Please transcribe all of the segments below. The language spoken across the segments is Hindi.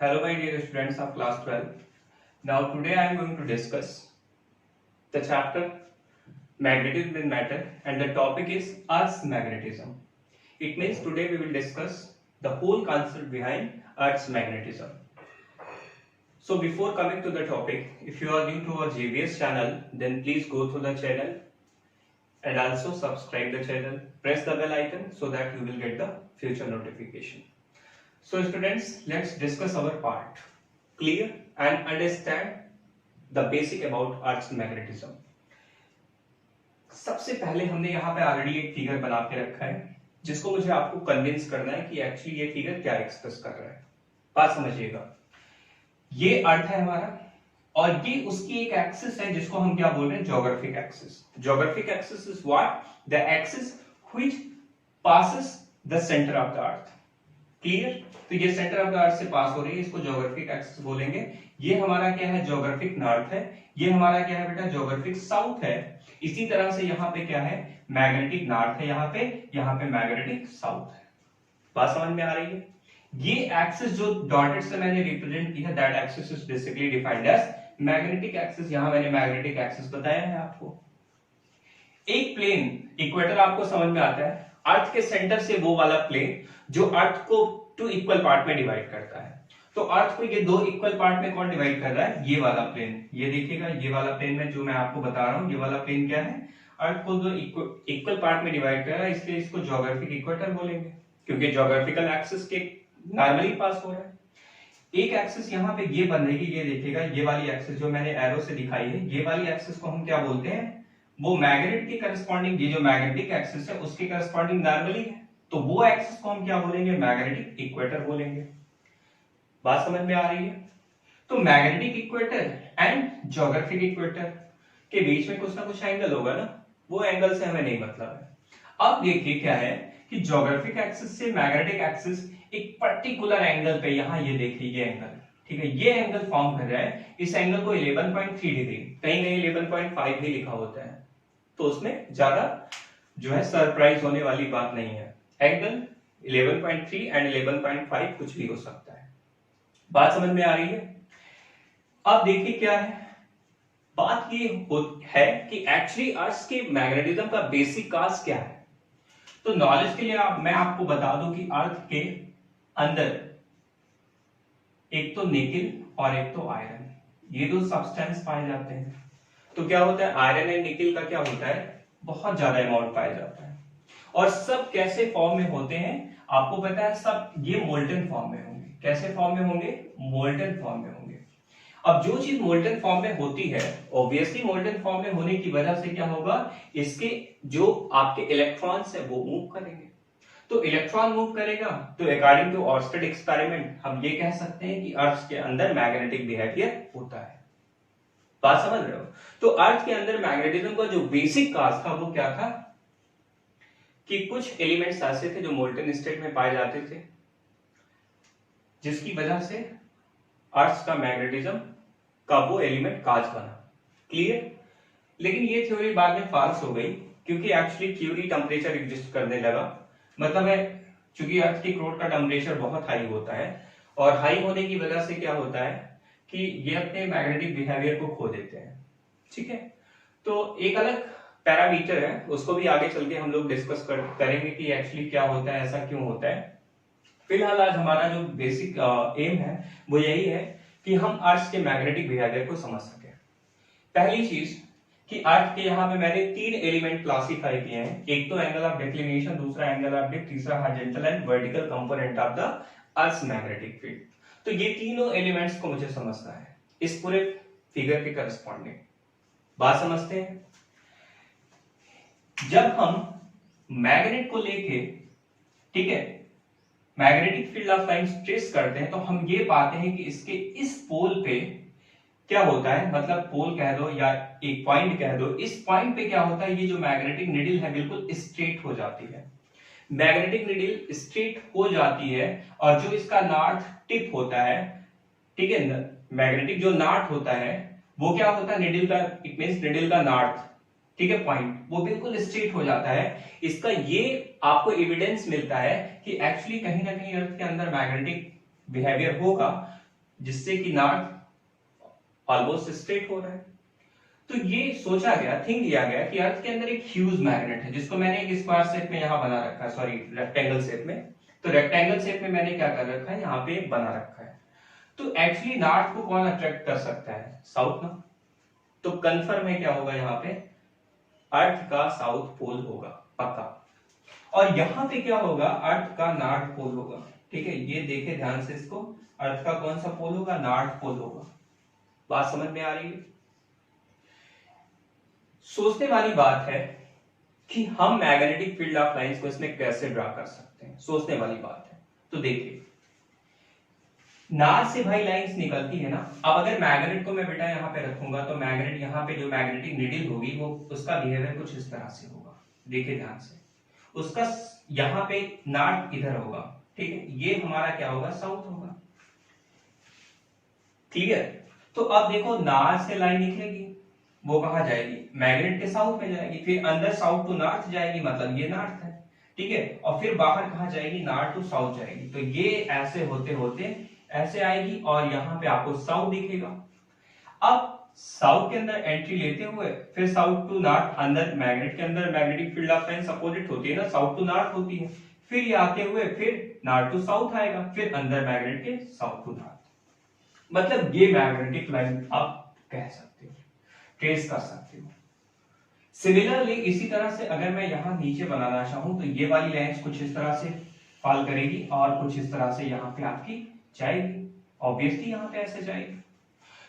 Hello my dear students of class 12. Now today I am going to discuss the chapter magnetism in matter and the topic is Earth's magnetism. It means today we will discuss the whole concept behind Earth's magnetism. So before coming to the topic, if you are new to our GVS channel, then please go to the channel and also subscribe the channel. Press the bell icon so that you will get the future notification. So students, let's discuss our part. Clear and understand the basic about Earth's magnetism. सबसे पहले हमने यहाँ पे ऑलरेडी एक फिगर बना के रखा है जिसको मुझे आपको कन्विंस करना है कि एक्चुअली ये फिगर क्या एक्सप्रेस कर रहा है। बात समझिएगा, ये अर्थ है हमारा और ये उसकी एक एक्सिस है जिसको हम क्या बोल रहे हैं, geographic axis. Geographic axis is what? The axis which passes the centre of the earth. Clear? तो ये सेंटर ऑफ द अर्थ से पास हो रही है, इसको ज्योग्राफिक एक्सिस बोलेंगे। ये हमारा क्या है, ज्योग्राफिक नॉर्थ है। ये हमारा क्या है बेटा, ज्योग्राफिक साउथ है। इसी तरह से यहाँ पे क्या है, मैग्नेटिक नॉर्थ है यहाँ पे मैग्नेटिक साउथ है। बात समझ में आ रही है? ये एक्सिस जो डॉटेड से मैंने रिप्रेजेंट की है, that axis is basically defined as magnetic axis. यहां मैंने मैग्नेटिक एक्सिस बताया है आपको। एक प्लेन इक्वेटर आपको समझ में आता है, अर्थ के सेंटर से वो वाला प्लेन जो अर्थ को टू इक्वल पार्ट में डिवाइड करता है। तो अर्थ को ये दो इक्वल पार्ट में कौन डिवाइड कर रहा है, ये वाला प्लेन। ये देखिएगा, ये वाला प्लेन में जो मैं आपको बता रहा हूं, ये वाला प्लेन क्या है, अर्थ को दो इक्वल पार्ट में डिवाइड कर रहा है, इसलिए इसको ज्योग्राफिक इक्वेटर बोलेंगे क्योंकि ज्योग्राफिकल एक्सिस के नॉर्मली पास हो रहा है। एक एक्सिस यहाँ पे ये बन रही है, ये देखिएगा, ये वाली एक्सिस जो मैंने एरो से दिखाई है, ये वाली एक्सिस को हम क्या बोलते हैं, वो मैग्नेट के करस्पॉन्डिंग, ये जो मैग्नेटिक एक्सिस है उसके करस्पॉन्डिंग नॉर्मली है, तो वो एक्सिस को हम क्या बोलेंगे, मैग्नेटिक इक्वेटर बोलेंगे। बात समझ में आ रही है? तो magnetic equator and geographic equator के बीच में कुछ ना कुछ एंगल होगा ना, वो एंगल से हमें नहीं मतलब है। अब देखिए क्या है कि ज्योग्राफिक एक्सिस से मैग्नेटिक एक्सिस एक पर्टिकुलर एंगल पे, यहां ये देखिए ये एंगल, ठीक है, ये एंगल फॉर्म कर रहा है। इस एंगल को 11.3 डिग्री, कहीं कहीं 11.5 भी लिखा होता है, तो उसमें ज्यादा जो है सरप्राइज होने वाली बात नहीं है। एंगल 11.3 एंड 11.5 कुछ भी हो सकता है। बात समझ में आ रही है? अब देखिए क्या है, बात ये है कि एक्चुअली अर्थ के मैग्नेटिज्म का बेसिक काज क्या है। तो नॉलेज के लिए मैं आपको बता दूं कि अर्थ के अंदर एक तो निकिल और एक तो आयरन, ये दो सब्सटेंस पाए जाते हैं। तो क्या होता है, आयरन एंड निकिल का क्या होता है, बहुत ज्यादा अमाउंट पाया जाता है। और सब कैसे फॉर्म में होते हैं आपको पता है, सब ये मोल्टन फॉर्म में होंगे। कैसे फॉर्म में होंगे, मोल्टन फॉर्म में होंगे। अब जो चीज मोल्टन फॉर्म में होती है, ऑब्वियसली मोल्टन फॉर्म में होने की वजह से क्या होगा, इसके जो आपके इलेक्ट्रॉन्स है वो मूव करेंगे। तो इलेक्ट्रॉन मूव करेगा, तो अकॉर्डिंग टू ऑर्स्टेड एक्सपेरिमेंट हम ये कह सकते हैं कि अर्थ के अंदर मैग्नेटिक बिहेवियर होता है। बात समझ रहे हो? तो अर्थ के अंदर मैग्नेटिज्म का जो बेसिक काज था वो क्या था कि कुछ एलिमेंट्स ऐसे थे जो मोल्टन स्टेट में पाए जाते थे, जिसकी वजह से अर्थ का मैग्नेटिज्म का वो एलिमेंट काज बना। क्लियर? लेकिन ये थ्योरी बाद में फॉल्स हो गई क्योंकि एक्चुअली थ्योरी टेम्परेचर एग्जिस्ट करने लगा। मतलब है, चूंकि अर्थ की कोर का टेम्परेचर बहुत हाई होता है और हाई होने की वजह से क्या होता है कि ये अपने मैग्नेटिक बिहेवियर को खो देते हैं। ठीक है, तो एक अलग पैरामीटर है, उसको भी आगे चल के हम लोग डिस्कस करेंगे कि एक्चुअली क्या होता है, ऐसा क्यों होता है। फिलहाल आज हमारा जो बेसिक एम है वो यही है कि हम अर्थ के मैग्नेटिक बिहेवियर को समझ सके। पहली चीज कि अर्थ के यहाँ पे मैंने 3 एलिमेंट क्लासिफाई किए हैं, एक तो एंगल ऑफ डिक्लिनेशन, दूसरा एंगल ऑफ डिप, तीसरा horizontal and vertical component of the earth magnetic field. तो ये तीनों एलिमेंट्स को मुझे समझना है इस पूरे फिगर के करस्पॉन्डिंग। बात समझते हैं? जब हम मैग्नेट को लेके, ठीक है, magnetic field of lines trace करते हैं तो हम ये पाते हैं कि इसके इस पोल पे क्या होता है, मतलब पोल कह दो या एक पॉइंट कह दो, इस पॉइंट पे क्या होता है, ये जो मैग्नेटिक निडल है बिल्कुल स्ट्रेट हो जाती है। मैग्नेटिक निडल स्ट्रेट हो जाती है और जो इसका नॉर्थ टिप होता है, ठीक है, मैग्नेटिक जो नॉर्थ होता है वो क्या होता है, निडल का, इट मींस निडल का नॉर्थ, ठीक है, पॉइंट वो बिल्कुल स्ट्रेट हो जाता है। इसका ये आपको एविडेंस मिलता है कि एक्चुअली कहीं ना कहीं अर्थ के अंदर मैग्नेटिक बिहेवियर होगा। जिससे कि नॉर्थ ऑलमोस्ट स्ट्रेट हो रहा है। तो ये सोचा गया, थिंक किया गया कि अर्थ के अंदर एक ह्यूज मैग्नेट है, जिसको मैंने एक स्क्वायर शेप में यहाँ बना रखा है, सॉरी रेक्टेंगल शेप में। तो रेक्टेंगल शेप में मैंने क्या कर रखा है, यहाँ पे बना रखा है। तो एक्चुअली नॉर्थ को कौन अट्रैक्ट कर सकता है, साउथ ना। तो कंफर्म है क्या होगा यहाँ पे, अर्थ का साउथ पोल होगा पक्का। और यहाँ पे क्या होगा, अर्थ का नॉर्थ पोल होगा। ठीक है, ये देखे ध्यान से इसको, अर्थ का कौन सा पोल होगा, नॉर्थ पोल होगा। बात समझ में आ रही है। सोचने वाली बात है कि हम मैग्नेटिक फील्ड ऑफ लाइंस को इसमें कैसे ड्रा कर सकते हैं, सोचने वाली बात है। तो देखिए, नार से भाई लाइंस निकलती है ना। अब अगर मैग्नेट को मैं बेटा यहाँ पे रखूंगा, तो मैग्नेट यहाँ पे जो मैग्नेटिक नीडल होगी वो उसका बिहेवियर कुछ इस तरह से होगा। देखिए ध्यान से, उसका यहाँ पे नॉर्थ इधर होगा, ठीक है, ये हमारा क्या होगा, साउथ होगा। क्लियर। तो अब देखो, नार से लाइन निकलेगी, वो कहां जाएगी, मैग्नेट के साउथ में जाएगी, फिर अंदर साउथ टू नॉर्थ जाएगी, मतलब ये नॉर्थ है। ठीक है, और फिर बाहर कहां जाएगी, नॉर्थ टू साउथ जाएगी। तो ये ऐसे होते होते ऐसे आएगी और यहाँ पे आपको साउथ दिखेगा। अब साउथ के अंदर एंट्री लेते हुए फिर साउथ टू नॉर्थ, अंदर मैग्नेट के अंदर magnetic field of lines opposite होती है ना, साउथ टू नॉर्थ होती है। फिर ये आते हुए फिर नॉर्थ टू साउथ आएगा, फिर अंदर मैग्नेट के साउथ टू नॉर्थ। मतलब ये मैग्नेटिक लाइन आप कह सकते हो, ट्रेस कर सकते हो। सिमिलरली इसी तरह से अगर मैं यहां नीचे बनाना चाहूं, तो ये वाली लाइंस कुछ इस तरह से फॉल करेगी और कुछ इस तरह से यहाँ पे आपकी जाएगी, ऑब्वियसली यहाँ पे ऐसे जाएगी।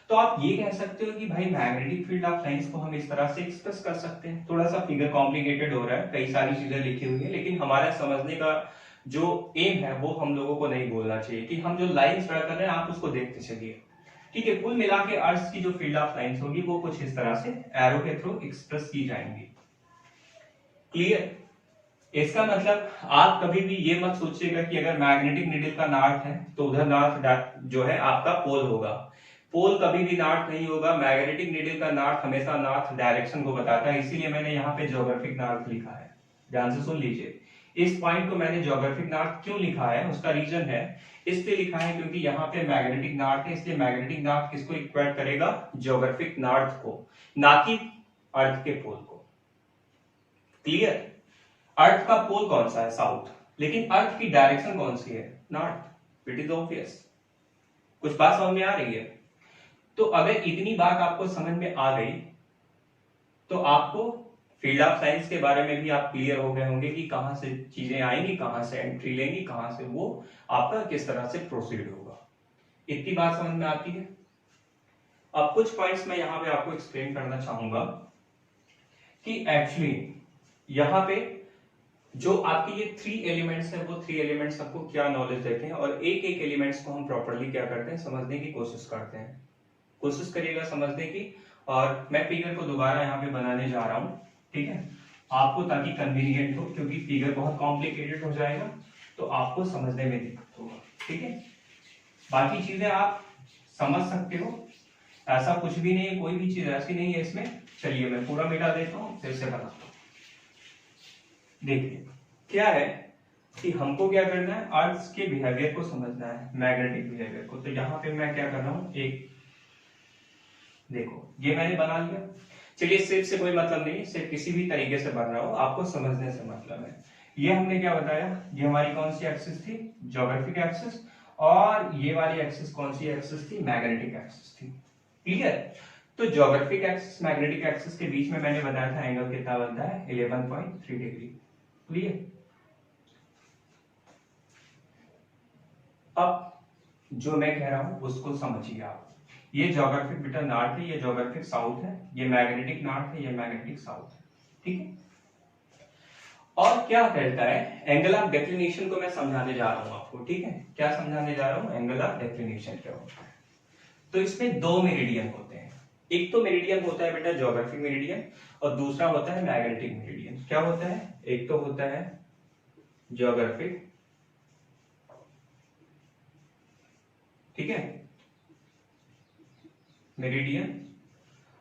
तो आप ये कह सकते हो कि भाई मैग्नेटिक फील्ड ऑफ लाइंस को हम इस तरह से एक्सप्रेस कर सकते हैं। थोड़ा सा फिगर कॉम्प्लिकेटेड हो रहा है, कई सारी चीजें लिखी हुई है, लेकिन हमारा समझने का जो एम है वो हम लोगों को नहीं बोलना चाहिए कि हम जो लाइंस ड्रा कर रहे हैं आप उसको देखते चलिए। ठीक है, कुल मिला के अर्थ की जो फील्ड ऑफ लाइंस होगी वो कुछ इस तरह से एरो के थ्रू एक्सप्रेस की जाएंगी। क्लियर। इसका मतलब आप कभी भी ये मत सोचिएगा कि अगर मैग्नेटिक नीडल का नॉर्थ है तो उधर नॉर्थ जो है आपका पोल होगा। पोल कभी भी नॉर्थ नहीं होगा। मैग्नेटिक नीडल का नॉर्थ हमेशा नॉर्थ डायरेक्शन को बताता है, इसीलिए मैंने यहाँ पे ज्योग्राफिक नॉर्थ लिखा है। ध्यान से सुन लीजिए, इस पॉइंट को मैंने ज्योग्राफिक नॉर्थ क्यों लिखा है, उसका रीजन है, इसलिए लिखा है क्योंकि यहाँ पे मैग्नेटिक नॉर्थ है, इसलिए मैग्नेटिक नॉर्थ किसको इक्वेट करेगा, ज्योग्राफिक नॉर्थ को, ना कि अर्थ के पोल को। क्लियर। अर्थ का पोल कौन सा है, साउथ, लेकिन अर्थ की डायरेक्शन कौन सी है, नॉर्थ। It is obvious. कुछ बात समझ में आ रही है। तो अगर इतनी बात आपको समझ में आ गई तो आपको फील्ड ऑफ साइंस के बारे में भी आप क्लियर हो गए होंगे कि कहां से चीजें आएंगी, कहां से एंट्री लेंगी, कहां से वो आपका किस तरह से प्रोसीड होगा। इतनी बात समझ में आती है। अब कुछ पॉइंट्स मैं यहां पे आपको एक्सप्लेन करना चाहूंगा कि एक्चुअली यहां पे जो आपके ये 3 एलिमेंट्स हैं, वो 3 एलिमेंट्स आपको क्या नॉलेज देते हैं, और एक एक एलिमेंट्स को हम प्रॉपर्ली क्या करते हैं, समझने की कोशिश करते हैं। कोशिश करिएगा समझने की। और मैं फिगर को दोबारा यहाँ पे बनाने जा रहा हूँ, ठीक है, आपको ताकि कन्वीनियंट हो, क्योंकि फिगर बहुत कॉम्प्लिकेटेड हो जाएगा तो आपको समझने में दिक्कत होगा। ठीक है, बाकी चीजें आप समझ सकते हो, ऐसा कुछ भी नहीं है, कोई भी चीज ऐसी नहीं है इसमें। चलिए मैं पूरा मिटा देता हूँ, फिर से बताता हूँ। देखिए क्या है कि हमको क्या करना है, अर्थ के बिहेवियर को समझना है, मैग्नेटिक बिहेवियर को। तो यहाँ पे मैं क्या कर रहा हूँ, एक देखो ये मैंने बना लिया। चलिए शेप से कोई मतलब नहीं, शेप किसी भी तरीके से बन रहा हो, आपको समझने से मतलब है। ये हमने क्या बताया, ये हमारी कौन सी एक्सिस थी, ज्योग्राफिक एक्सिस, और ये वाली एक्सिस कौन सी एक्सिस थी, मैग्नेटिक एक्सिस थी। क्लियर। तो ज्योग्राफिक एक्सिस मैग्नेटिक एक्सिस के बीच में मैंने बताया था एंगल कितना बनता है, 11.3 डिग्री। क्लियर। अब जो मैं कह रहा हूं उसको समझिए आप। ये ज्योग्राफिक बेटा नॉर्थ है, ये ज्योग्राफिक साउथ है, ये मैग्नेटिक नॉर्थ है, ये मैग्नेटिक साउथ है। ठीक है। और क्या कहता है, एंगल ऑफ डिक्लिनेशन को मैं समझाने जा रहा हूं आपको। ठीक है, क्या समझाने जा रहा हूं, एंगल ऑफ डिक्लिनेशन क्या होता है। तो इसमें 2 मेरिडियन होते हैं। एक तो मेरिडियन होता है बेटा ज्योग्राफिक मेरिडियन, और दूसरा होता है मैग्नेटिक मेरिडियन। क्या होता है, एक तो होता है ज्योग्राफिक, ठीक है, मेरिडियन,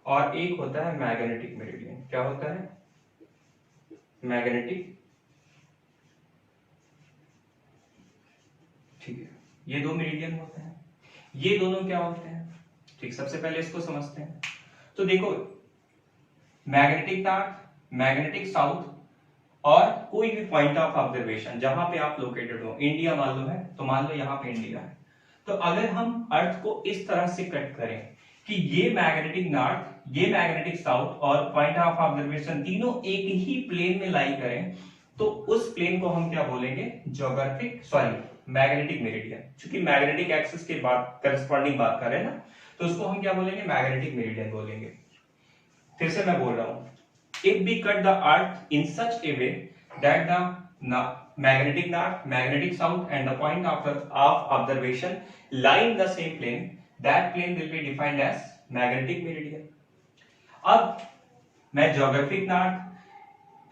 और एक होता है मैग्नेटिक मेरिडियन। क्या होता है, मैग्नेटिक। ठीक है, ये 2 मेरिडियन होते हैं। ये दोनों क्या होते हैं? ठीक, सबसे पहले इसको समझते हैं। तो देखो, मैग्नेटिक नॉर्थ, मैग्नेटिक साउथ और कोई भी पॉइंट ऑफ ऑब्जर्वेशन जहां पे आप लोकेटेड हो, इंडिया मान लो है तो मान लो यहां पे इंडिया है, तो अगर हम अर्थ को इस तरह से कट करें कि ये मैग्नेटिक नॉर्थ, ये मैग्नेटिक साउथ और पॉइंट ऑफ ऑब्जर्वेशन तीनों एक ही प्लेन में लाई करें, तो उस प्लेन को हम क्या बोलेंगे? Geographic, sorry, magnetic meridian. क्योंकि मैग्नेटिक एक्सिस के बाद करस्पॉन्डिंग बात कर रहे हैं ना, तो उसको हम क्या बोलेंगे? मैग्नेटिक मेरिडियन बोलेंगे। फिर से मैं बोल रहा हूं, if we cut the earth in such a way that the magnetic north, magnetic south and the point of observation lie in the same plane, that plane will be defined as magnetic meridian. अब मैं geographic north,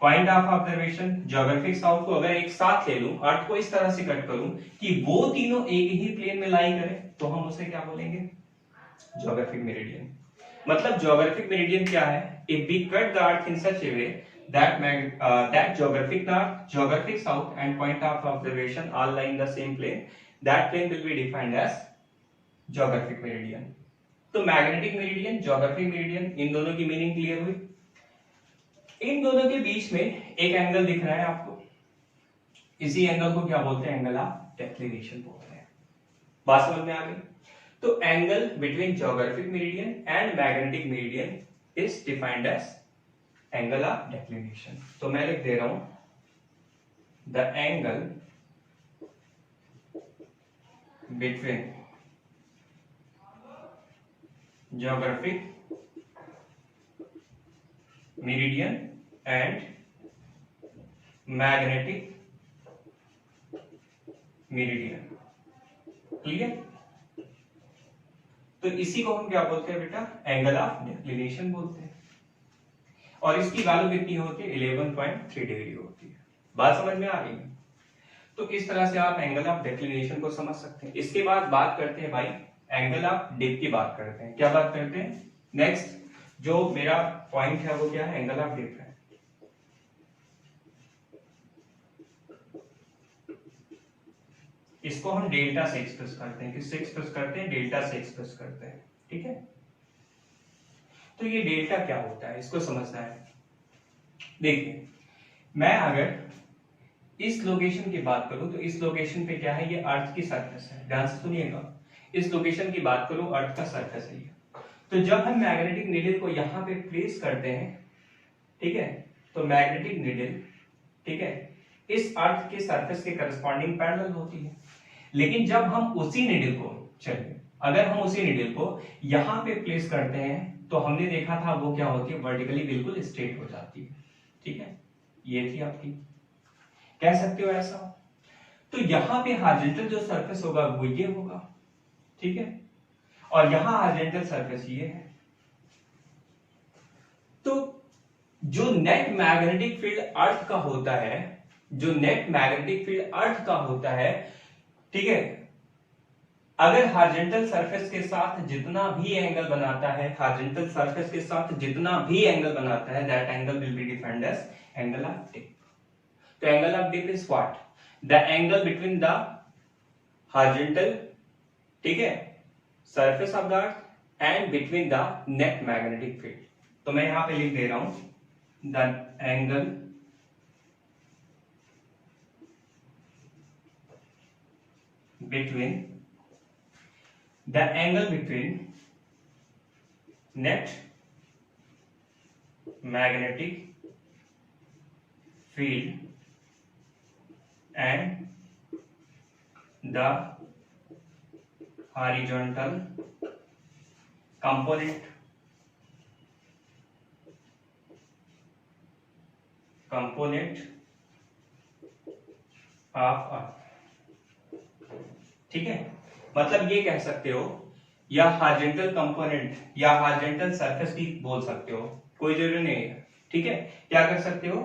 point of observation, geographic south को अगर एक साथ ले लूं, अर्थ को इस तरह से कट करूं कि वो तीनों एक ही प्लेन में लाई करें, तो हम उसे क्या बोलेंगे? Geographic meridian. मतलब ज्योग्राफिक मेरिडियन क्या है? If we cut the earth in such a way that geographic north, geographic south and point of observation all lie in the same plane, that plane will be defined as geographic meridian. तो मैग्नेटिक मेरिडियन, ज्योग्राफिक मेरिडियन, इन दोनों की मीनिंग क्लियर हुई? इन दोनों के बीच में एक एंगल दिख रहा है आपको, इसी एंगल को क्या बोलते हैं? एंगल ऑफ डिक्लिनेशन बोलते हैं। बात समझ में आ गई? तो angle between geographic meridian and magnetic meridian is defined as angle of declination. तो मैं लिख दे रहा हूं, the angle between geographic meridian and magnetic meridian. Clear? तो इसी को हम क्या बोलते हैं बेटा? एंगल ऑफ डिक्लिनेशन बोलते हैं। और इसकी वैल्यू कितनी होती है? 11.3 डिग्री होती है। बात समझ में आ रही है? तो इस तरह से आप एंगल ऑफ डिक्लिनेशन को समझ सकते हैं। इसके बाद बात करते हैं भाई, एंगल ऑफ डिप की बात करते हैं। क्या बात करते हैं? नेक्स्ट जो मेरा पॉइंट है वो क्या है? एंगल ऑफ डिप है। इसको हम डेल्टा से एक्सप्रेस करते हैं। किससे एक्सप्रेस करते हैं? डेल्टा से एक्सप्रेस करते हैं। ठीक है, तो ये डेल्टा क्या होता है इसको समझना है। देखिए, मैं अगर इस लोकेशन की बात करूं तो इस लोकेशन पे क्या है? ये अर्थ की सरफेस है। ध्यान से सुनिएगा, इस लोकेशन की बात करूं, अर्थ का सरफेस है ये। तो जब हम मैग्नेटिक नीडल को यहां पे प्लेस करते हैं, ठीक है, तो मैग्नेटिक नीडल, ठीक है, इस अर्थ के सरफेस के करस्पॉन्डिंग पैरेलल होती है। लेकिन जब हम उसी नीडल को, चलिए अगर हम उसी नीडल को यहां पे प्लेस करते हैं तो हमने देखा था वो क्या होती है? वर्टिकली बिल्कुल स्ट्रेट हो जाती है। ठीक है, ये थी आपकी, कह सकते हो ऐसा। तो यहां पे हॉरिजॉन्टल जो सरफेस होगा वो ये होगा, ठीक है, और यहां हॉरिजॉन्टल सरफेस ये है। तो जो नेट मैग्नेटिक फील्ड अर्थ का होता है, जो नेट मैग्नेटिक फील्ड अर्थ का होता है, ठीक है, अगर हॉरिजॉन्टल सरफेस के साथ जितना भी एंगल बनाता है, हॉरिजॉन्टल सरफेस के साथ जितना भी एंगल बनाता है, that angle will be defined as angle of dip. तो angle of dip is what? The angle between the horizontal, ठीक है, surface of the earth and between the net magnetic field. तो मैं यहां पे लिख दे रहा हूं, the angle between net magnetic field and the horizontal component of earth। ठीक है, मतलब ये कह सकते हो, या हॉरिजॉन्टल कंपोनेंट या हॉरिजॉन्टल सरफेस भी बोल सकते हो, कोई जरूरी नहीं है। ठीक है, क्या कर सकते हो?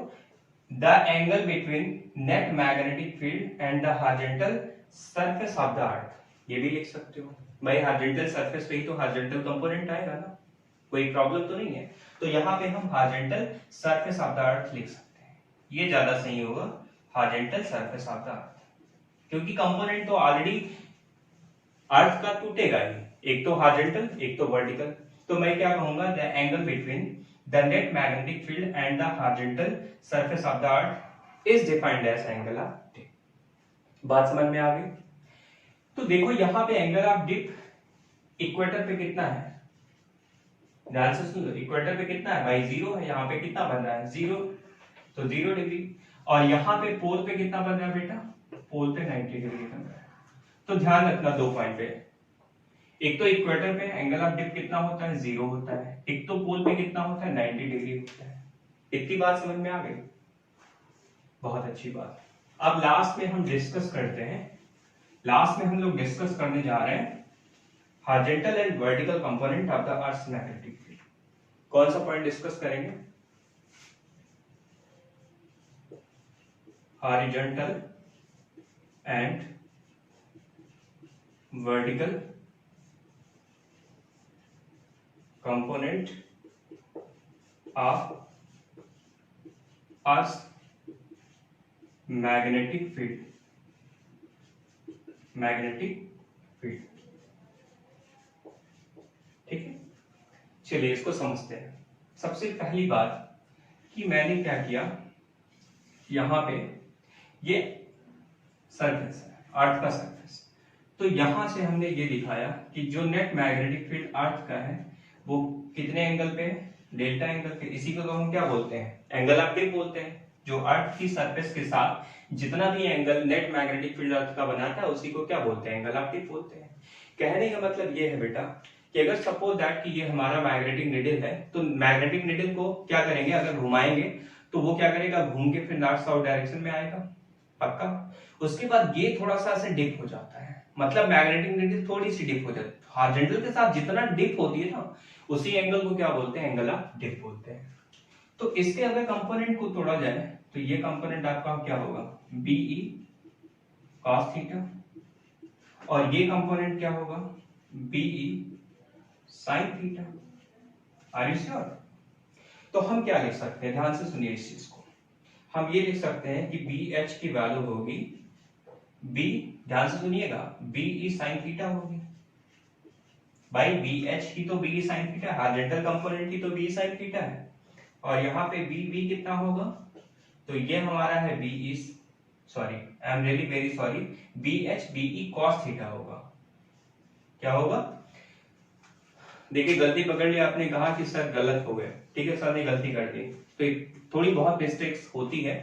The angle between net magnetic field and the horizontal surface of the अर्थ, ये भी लिख सकते हो। भाई हॉरिजॉन्टल सरफेस पे ही तो हॉरिजॉन्टल कंपोनेंट आएगा ना, कोई प्रॉब्लम तो नहीं है। तो यहाँ पे हम हॉरिजॉन्टल सरफेस ऑफ द अर्थ लिख सकते हैं, ये ज्यादा सही होगा, हॉरिजॉन्टल सरफेस ऑफ द अर्थ, क्योंकि कंपोनेंट तो ऑलरेडी अर्थ का टूटेगा ही, एक तो हॉरिजॉन्टल एक तो वर्टिकल। तो मैं क्या कहूंगा, the angle between the net magnetic field and the horizontal surface of the earth is defined as angle of dip. बात समझ में आ गई? तो देखो यहां पे एंगल ऑफ डिप इक्वेटर पे कितना है, ध्यान से सुन लो, इक्वेटर पे कितना है भाई, 0 है। यहाँ पे कितना बन रहा है, 0, तो 0 डिग्री। और यहाँ पे पोल पे कितना बन रहा है बेटा, पोल पे 90 डिग्री बन रहा है। तो ध्यान रखना 2 पॉइंट पे, एक तो इक्वेटर पे एंगल ऑफ डिप कितना होता है, 0 होता है, एक तो पोल पे कितना होता है, 90 डिग्री होता है। इतनी बात समझ में आ गई? बहुत अच्छी बात। अब लास्ट में हम डिस्कस करते हैं, लास्ट में हम लोग डिस्कस करने जा रहे हैं horizontal and vertical component of the earth magnetic field. कौन सा पॉइंट डिस्कस करेंगे, horizontal and vertical component of earth magnetic field, magnetic field. ठीक है, चलिए इसको समझते हैं। सबसे पहली बात कि मैंने क्या किया, यहां पे ये सरफेस है, अर्थ का सरफेस, तो यहां से हमने ये दिखाया कि जो नेट मैग्नेटिक फील्ड अर्थ का है वो कितने एंगल पे है, डेल्टा एंगल पे। इसी को तो हम क्या बोलते हैं, एंगल ऑफ डिप बोलते हैं। जो अर्थ की सरफेस के साथ जितना भी angle net magnetic field earth का बनाता है उसी को क्या बोलते हैं, एंगल ऑफ डिप बोलते हैं। कहने का मतलब ये है बेटा कि अगर सपोज दैट कि ये हमारा मैग्नेटिक निडल है, तो मैग्नेटिक निडल को क्या करेंगे, अगर घुमाएंगे तो वो क्या करेगा, घूम के फिर नॉर्थ साउथ डायरेक्शन में आएगा, पक्का। उसके बाद ये थोड़ा सा ऐसे डिप हो जाता है, मतलब मैग्नेटिक निडल थोड़ी सी डिप हो जाती है। हॉरिजॉन्टल के साथ जितना डिप होती है ना, उसी एंगल को क्या बोलते हैं, एंगल ऑफ डिप बोलते हैं। तो इसके अगर कंपोनेंट को तोड़ा जाए तो ये कंपोनेंट आपका क्या होगा, बीई cos थीटा, और ये कंपोनेंट क्या होगा, B E sin theta. Are you sure? तो हम क्या लिख सकते हैं, ध्यान से सुनिए इस चीज को। हम ये लिख सकते हैं कि बी एच की वैल्यू होगी, बी, ध्यान से सुनिएगा, बीई sin थीटा होगी। भाई बी एच की तो B E sin theta, horizontal component की तो बीई sin थीटा है, और यहाँ पे बी कितना होगा, तो ये हमारा है B sorry, I am really very sorry, B H B E cos theta होगा। क्या होगा, देखिए गलती पकड़ ली आपने, कहा कि सर गलत हो गए, ठीक है, सर ने गलती कर दी, तो थोड़ी बहुत मिस्टेक्स होती है,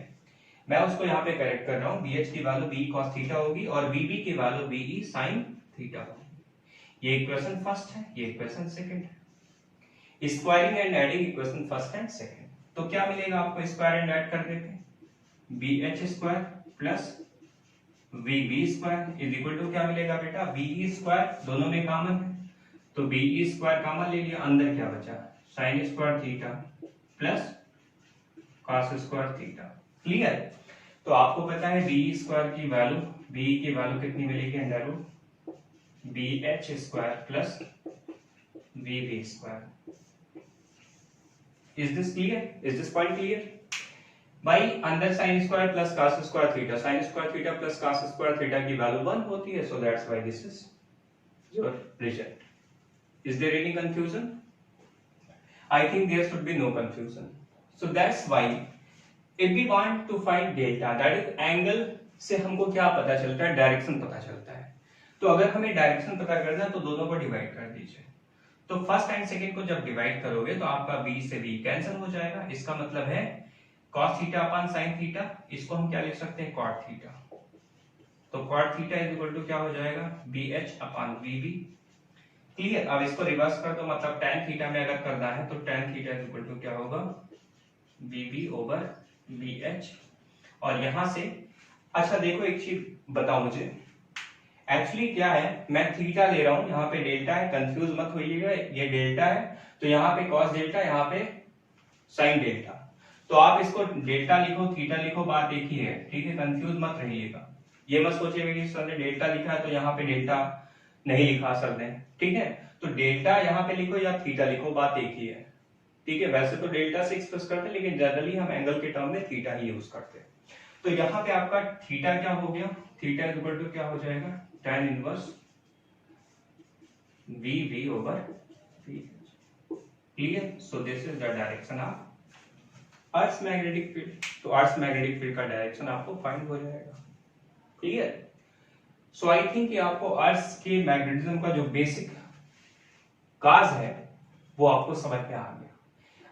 मैं उसको यहाँ पे करेक्ट कर रहा हूँ। बी एच की वैल्यू बी cos थीटा होगी और बी की वैल्यू बीई sin थीटा होगी। ये इक्वेशन फर्स्ट है, ये इक्वेशन सेकंड है। Squaring and adding equation first and second, तो क्या मिलेगा आपको, स्क्वायर एंड ऐड कर देते हैं, B H square plus V square is equal to क्या मिलेगा बेटा, बी स्क्वायर, दोनों में कॉमन है तो बी स्क्वायर कॉमन ले लिया, अंदर क्या बचा, sine square theta plus cos square theta. Clear? तो आपको पता है बी स्क्वायर की वैल्यू, बी की वैल्यू कितनी मिलेगी, under root B H square plus V square. Is this clear, is this point clear? भाई अंदर sine square plus cos square theta, sine square theta plus cos square theta की वैल्यू 1 होती है, so that's why this is your result. Is there any confusion? I think there should be no confusion. So that's why if we want to find delta, that is angle, से हमको क्या पता चलता है, डायरेक्शन पता चलता है। तो अगर हमें डायरेक्शन पता करना है तो दोनों को डिवाइड कर दीजिए। तो फर्स्ट एंड सेकंड को जब डिवाइड करोगे तो आपका b से b कैंसिल हो जाएगा। इसका मतलब है cos theta upon sin theta, इसको हम क्या लिख सकते हैं, cot थीटा। तो cot theta is equal to क्या हो जाएगा, bh अपॉन vb। क्लियर? अब इसको रिवर्स कर दो, मतलब tan थीटा में अगर करना है तो tan theta is equal to क्या होगा, vb ओवर vh। और यहां से अच्छा देखो एक चीज बताओ मुझे, एक्चुअली क्या है, मैं थीटा ले रहा हूं, यहाँ पे डेल्टा है, कंफ्यूज मत होइएगा, ये डेल्टा है तो यहाँ पे cos डेल्टा, यहाँ पे sin डेल्टा, तो आप इसको डेल्टा लिखो थीटा लिखो, बात एक ही है, ठीक है, कंफ्यूज मत रहिएगा। ये मत सोचिएगा कि सर ने डेल्टा लिखा है तो यहाँ पे डेल्टा नहीं लिखा सर ने, ठीक है, तो डेल्टा यहाँ पे लिखो या थीटा लिखो, बात एक ही है, ठीक है। वैसे तो डेल्टा से एक्सप्रेस करते हैं लेकिन जनरली हम एंगल के टर्म में थीटा ही यूज करते हैं। तो यहाँ पे आपका थीटा क्या हो गया, थीटा इज इक्वल टू क्या हो जाएगा, tan inverse V over V. Clear? So this is the direction of Earth's magnetic field. तो Earth's magnetic field का डायरेक्शन आपको फाइंड हो जाएगा. Clear? So I think कि आपको Earth के मैग्नेटिज्म का जो बेसिक काज है वो आपको समझ में आ गया.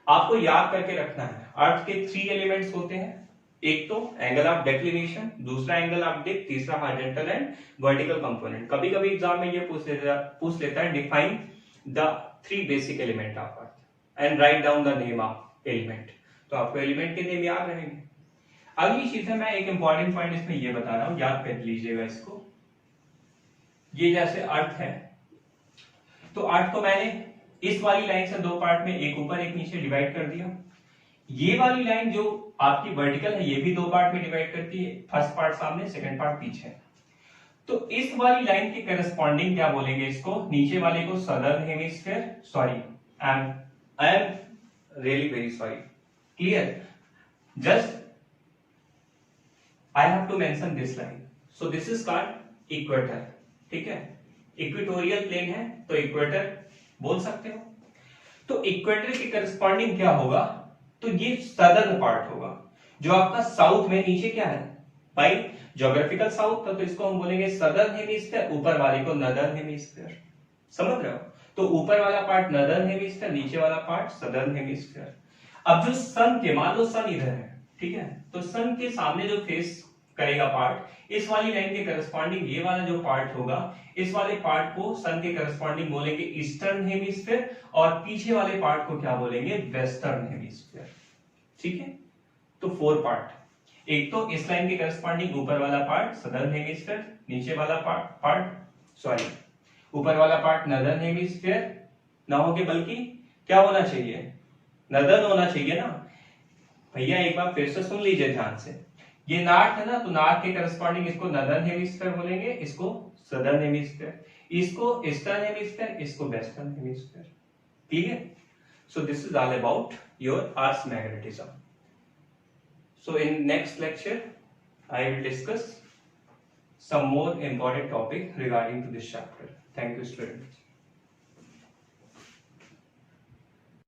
आपको याद करके रखना है, अर्थ के 3 एलिमेंट्स होते हैं. एक तो एंगल ऑफ डिक्लिनेशन, दूसरा एंगल ऑफ डिप, तीसरा हॉरिजॉन्टल एंड वर्टिकल कंपोनेंट. कभी कभी एग्जाम में ये पूछ लेता है define the 3 basic element of earth and write down the name of element. तो आपको एलिमेंट के नेम याद रहेंगे. अगली चीज है, मैं एक इंपॉर्टेंट पॉइंट इसमें ये बता रहा हूं, याद कर लीजिएगा इसको. ये जैसे अर्थ है, तो अर्थ को मैंने इस वाली लाइन से 2 पार्ट में, एक ऊपर एक नीचे डिवाइड कर दिया. ये वाली लाइन जो आपकी वर्टिकल है, ये भी 2 पार्ट में डिवाइड करती है. फर्स्ट पार्ट सामने, सेकंड पार्ट पीछे. तो इस वाली लाइन के करस्पॉन्डिंग क्या बोलेंगे इसको, नीचे वाले को southern hemisphere. Sorry, I am really very sorry. Clear? Just I have to mention this line. So this is called equator. ठीक है, इक्वेटोरियल प्लेन है तो इक्वेटर बोल सकते हो. तो इक्वेटर के करस्पॉन्डिंग क्या होगा, तो ये सदर्न पार्ट होगा, जो आपका साउथ में. नीचे क्या है भाई, ज्योग्राफिकल साउथ था, तो इसको हम बोलेंगे सदर्न हेमिस्फीयर, ऊपर वाले को नदर्न हेमिस्फीयर. समझ रहे हो? तो ऊपर वाला पार्ट नदर्न हेमिस्फीयर, नीचे वाला पार्ट सदर्न हेमिस्फीयर. अब जो सन के, मान लो सन इधर है, ठीक है, तो सन के सामने जो फेस करेगा पार्ट, इस वाली लाइन के करस्पॉन्डिंग ये वाला जो पार्ट होगा, इस वाले पार्ट को सन के करस्पॉन्डिंग बोलेंगे ईस्टर्न हेमिस्फीयर, और पीछे वाले पार्ट को क्या बोलेंगे, वेस्टर्न हेमिस्फीयर. ठीक है, तो 4 पार्ट. एक तो इस लाइन के करस्पॉन्डिंग ऊपर वाला पार्ट सदर्न हेमिस्फीयर, नीचे वाला ऊपर वाला पार्ट नदर्न हेमिस्फीयर ना होके बल्कि क्या होना चाहिए, नदर्न होना चाहिए ना भैया. एक बार फिर से सुन लीजिए ध्यान से. ये नॉर्थ है ना, तो नॉर्थ के करस्पॉन्डिंग इसको नदर्न हेमिस्फीयर बोलेंगे, इसको सदर्न हेमिस्फीयर, इसको ईस्टर्न हेमिस्फीयर, इसको वेस्टर्न हेमिस्फीयर. ठीक है? सो this is all about your earth magnetism. So in next lecture I will discuss some more important topic regarding to this chapter. Thank you, students.